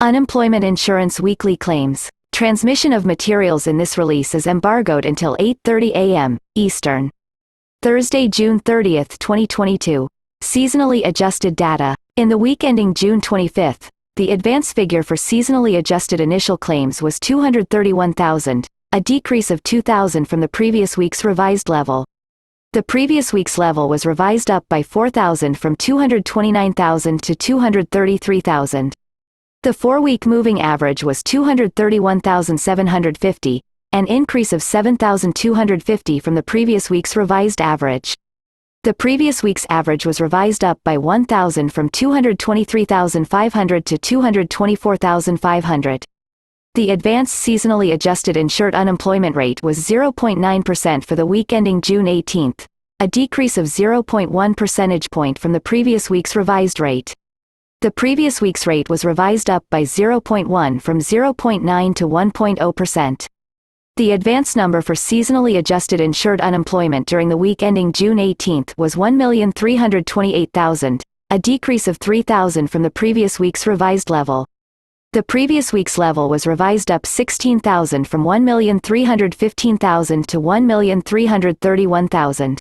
Unemployment insurance weekly claims. Transmission of materials in this release is embargoed until 8:30 a.m. Eastern. Thursday, June 30, 2022. Seasonally adjusted data. In the week ending June 25, the advance figure for seasonally adjusted initial claims was 231,000, a decrease of 2,000 from the previous week's revised level. The previous week's level was revised up by 4,000 from 229,000 to 233,000. The 4-week moving average was 231,750, an increase of 7,250 from the previous week's revised average. The previous week's average was revised up by 1,000 from 223,500 to 224,500. The advanced seasonally adjusted insured unemployment rate was 0.9% for the week ending June 18, a decrease of 0.1 percentage point from the previous week's revised rate. The previous week's rate was revised up by 0.1 from 0.9 to 1.0%. The advance number for seasonally adjusted insured unemployment during the week ending June 18 was 1,328,000, a decrease of 3,000 from the previous week's revised level. The previous week's level was revised up 16,000 from 1,315,000 to 1,331,000.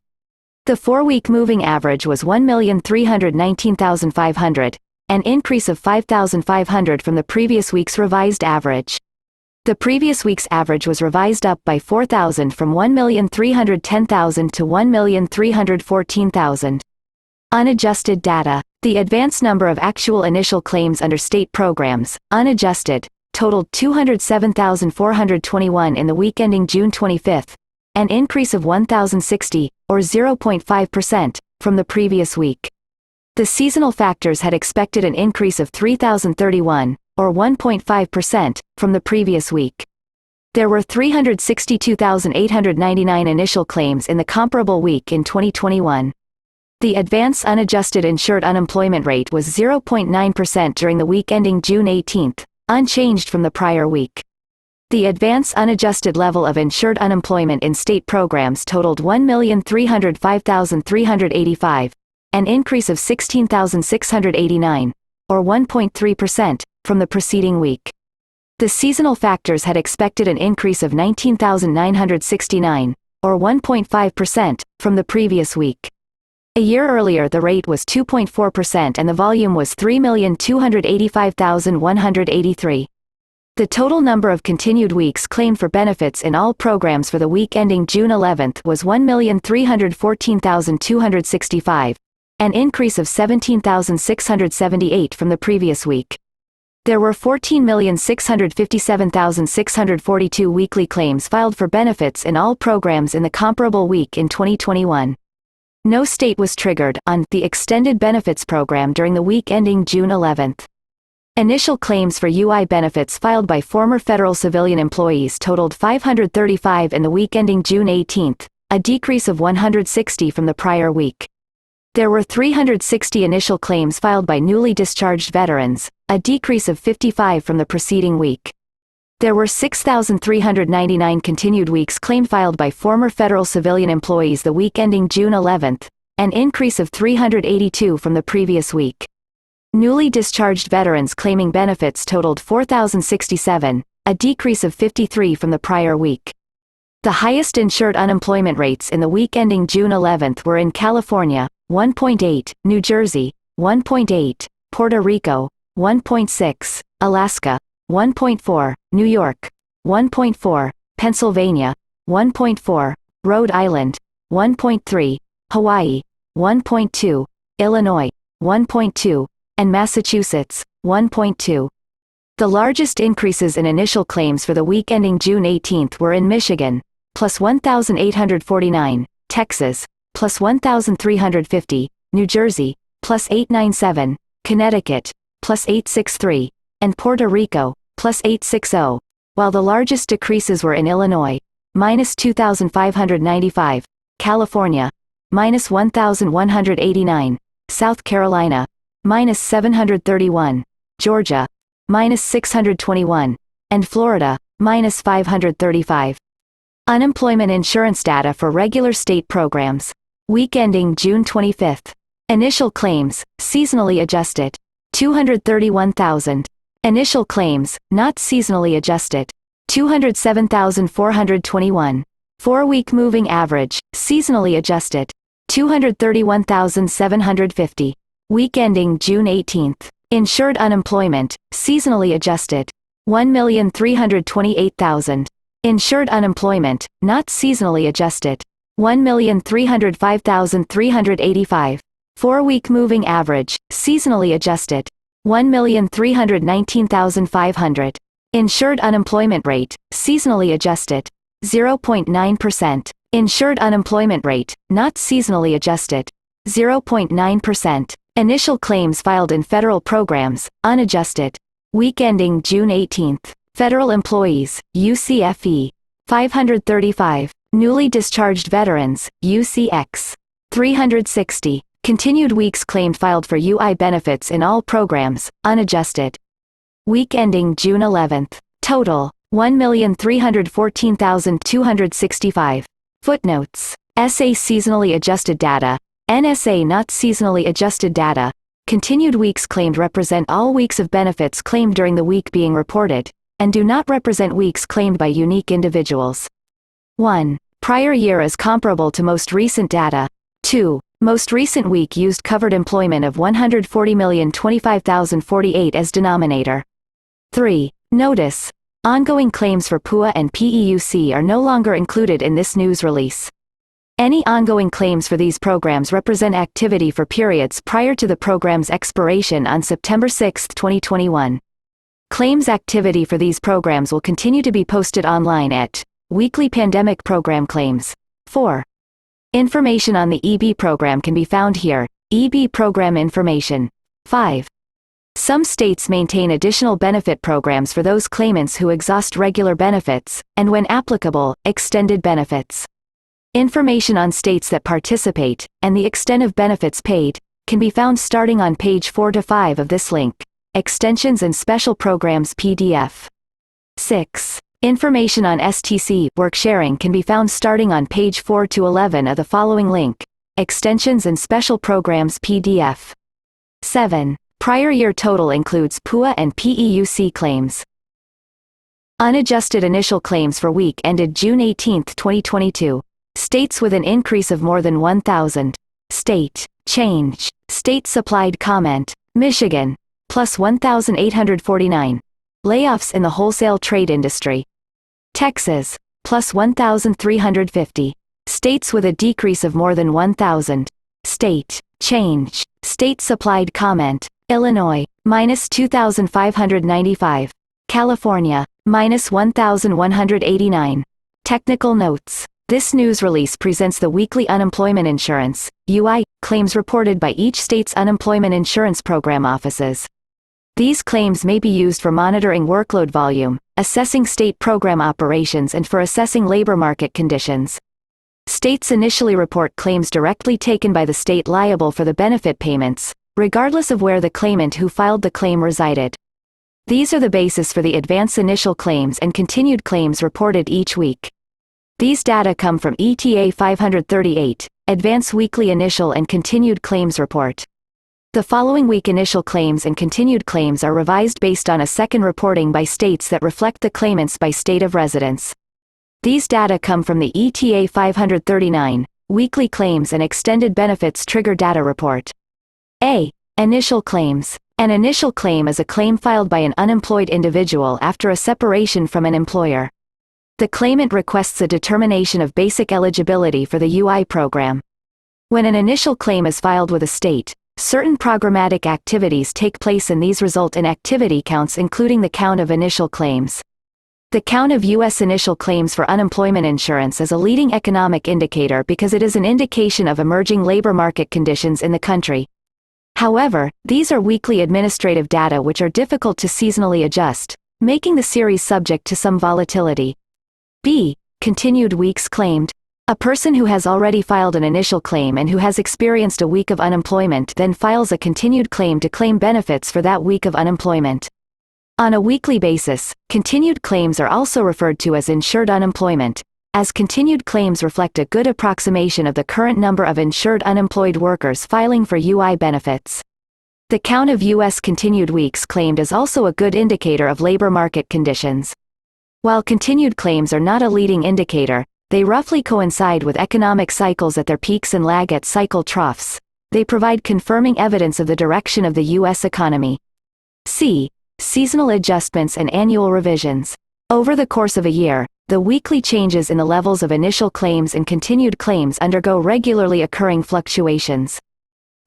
The 4-week moving average was 1,319,500, an increase of 5,500 from the previous week's revised average. The previous week's average was revised up by 4,000 from 1,310,000 to 1,314,000. Unadjusted data. The advance number of actual initial claims under state programs, unadjusted, totaled 207,421 in the week ending June 25, an increase of 1,060, or 0.5%, from the previous week. The seasonal factors had expected an increase of 3,031, or 1.5%, from the previous week. There were 362,899 initial claims in the comparable week in 2021. The advance unadjusted insured unemployment rate was 0.9% during the week ending June 18, unchanged from the prior week. The advance unadjusted level of insured unemployment in state programs totaled 1,305,385, an increase of 16,689, or 1.3%, from the preceding week. The seasonal factors had expected an increase of 19,969, or 1.5%, from the previous week. A year earlier the rate was 2.4% and the volume was 3,285,183. The total number of continued weeks claimed for benefits in all programs for the week ending June 11 was 1,314,265, an increase of 17,678 from the previous week. There were 14,657,642 weekly claims filed for benefits in all programs in the comparable week in 2021. No state was triggered on the extended benefits program during the week ending June 11. Initial claims for UI benefits filed by former federal civilian employees totaled 535 in the week ending June 18, a decrease of 160 from the prior week. There were 360 initial claims filed by newly discharged veterans, a decrease of 55 from the preceding week. There were 6,399 continued weeks claimed filed by former federal civilian employees the week ending June 11, an increase of 382 from the previous week. Newly discharged veterans claiming benefits totaled 4,067, a decrease of 53 from the prior week. The highest insured unemployment rates in the week ending June 11 were in California, 1.8, New Jersey, 1.8, Puerto Rico, 1.6, Alaska, 1.4, New York, 1.4, Pennsylvania, 1.4, Rhode Island, 1.3, Hawaii, 1.2, Illinois, 1.2, and Massachusetts, 1.2. The largest increases in initial claims for the week ending June 18 were in Michigan, plus 1,849, Texas, plus 1,350, New Jersey, plus 897, Connecticut, plus 863, and Puerto Rico, plus 860, while the largest decreases were in Illinois, minus 2,595, California, minus 1,189, South Carolina, minus 731, Georgia, minus 621, and Florida, minus 535. Unemployment insurance data for regular state programs. Week ending June 25. Initial claims, seasonally adjusted, 231,000. Initial claims, not seasonally adjusted. 207,421. 4-week moving average, seasonally adjusted. 231,750. Week ending June 18th. Insured unemployment, seasonally adjusted. 1,328,000. Insured unemployment, not seasonally adjusted. 1,305,385. 4-week moving average, seasonally adjusted. 1,319,500. Insured unemployment rate, seasonally adjusted. 0.9%. Insured unemployment rate, not seasonally adjusted. 0.9%. Initial claims filed in federal programs, unadjusted. Week ending June 18th. Federal employees, UCFE. 535. Newly discharged veterans, UCX. 360. Continued weeks claimed filed for UI benefits in all programs, unadjusted. Week ending June 11th. Total, 1,314,265. Footnotes. SA seasonally adjusted data. NSA not seasonally adjusted data. Continued weeks claimed represent all weeks of benefits claimed during the week being reported, and do not represent weeks claimed by unique individuals. 1. Prior year is comparable to most recent data. 2. Most recent week used covered employment of 140,025,048 as denominator. 3. Notice. Ongoing claims for PUA and PEUC are no longer included in this news release. Any ongoing claims for these programs represent activity for periods prior to the program's expiration on September 6, 2021. Claims activity for these programs will continue to be posted online at Weekly Pandemic Program Claims. 4. Information on the EB program can be found here. EB Program Information. 5. Some states maintain additional benefit programs for those claimants who exhaust regular benefits, and when applicable, extended benefits. Information on states that participate, and the extent of benefits paid, can be found starting on page 4 to 5 of this link. Extensions and Special Programs PDF. 6. Information on STC work sharing can be found starting on page 4 to 11 of the following link. Extensions and Special Programs PDF. 7. Prior year total includes PUA and PEUC claims. Unadjusted initial claims for week ended June 18, 2022. States with an increase of more than 1,000. State. Change. State supplied comment. Michigan. Plus 1,849. Layoffs in the wholesale trade industry. Texas. Plus 1,350. States with a decrease of more than 1,000. State. Change. State supplied comment. Illinois. Minus 2,595. California. Minus 1,189. Technical notes. This news release presents the weekly unemployment insurance, UI, claims reported by each state's unemployment insurance program offices. These claims may be used for monitoring workload volume, assessing state program operations, and for assessing labor market conditions. States initially report claims directly taken by the state liable for the benefit payments, regardless of where the claimant who filed the claim resided. These are the basis for the advance initial claims and continued claims reported each week. These data come from ETA 538, Advance Weekly Initial and Continued Claims Report. The following week initial claims and continued claims are revised based on a second reporting by states that reflect the claimants by state of residence. These data come from the ETA 539, Weekly Claims and Extended Benefits Trigger Data Report. A. Initial claims. An initial claim is a claim filed by an unemployed individual after a separation from an employer. The claimant requests a determination of basic eligibility for the UI program. When an initial claim is filed with a state, certain programmatic activities take place, and these result in activity counts, including the count of initial claims. The count of U.S. initial claims for unemployment insurance is a leading economic indicator because it is an indication of emerging labor market conditions in the country. However, these are weekly administrative data which are difficult to seasonally adjust, making the series subject to some volatility. B. Continued weeks claimed. A person who has already filed an initial claim and who has experienced a week of unemployment then files a continued claim to claim benefits for that week of unemployment. On a weekly basis, continued claims are also referred to as insured unemployment, as continued claims reflect a good approximation of the current number of insured unemployed workers filing for UI benefits. The count of U.S. continued weeks claimed is also a good indicator of labor market conditions. While continued claims are not a leading indicator, they roughly coincide with economic cycles at their peaks and lag at cycle troughs. They provide confirming evidence of the direction of the U.S. economy. C. Seasonal adjustments and annual revisions. Over the course of a year, the weekly changes in the levels of initial claims and continued claims undergo regularly occurring fluctuations.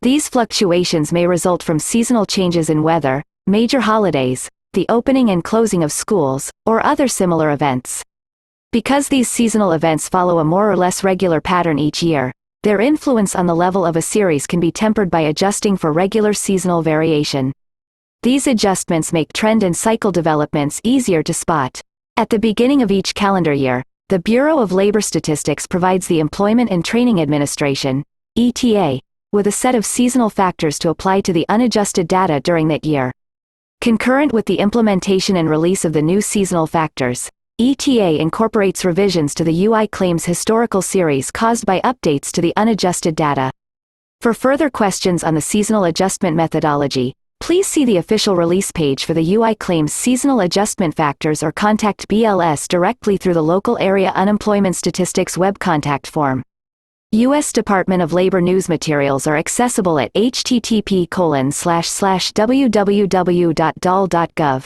These fluctuations may result from seasonal changes in weather, major holidays, the opening and closing of schools, or other similar events. Because these seasonal events follow a more or less regular pattern each year, their influence on the level of a series can be tempered by adjusting for regular seasonal variation. These adjustments make trend and cycle developments easier to spot. At the beginning of each calendar year, the Bureau of Labor Statistics provides the Employment and Training Administration, ETA, with a set of seasonal factors to apply to the unadjusted data during that year. Concurrent with the implementation and release of the new seasonal factors, ETA incorporates revisions to the UI claims historical series caused by updates to the unadjusted data. For further questions on the seasonal adjustment methodology, please see the official release page for the UI claims seasonal adjustment factors or contact BLS directly through the local area unemployment statistics web contact form. U.S. Department of Labor news materials are accessible at http://www.dol.gov.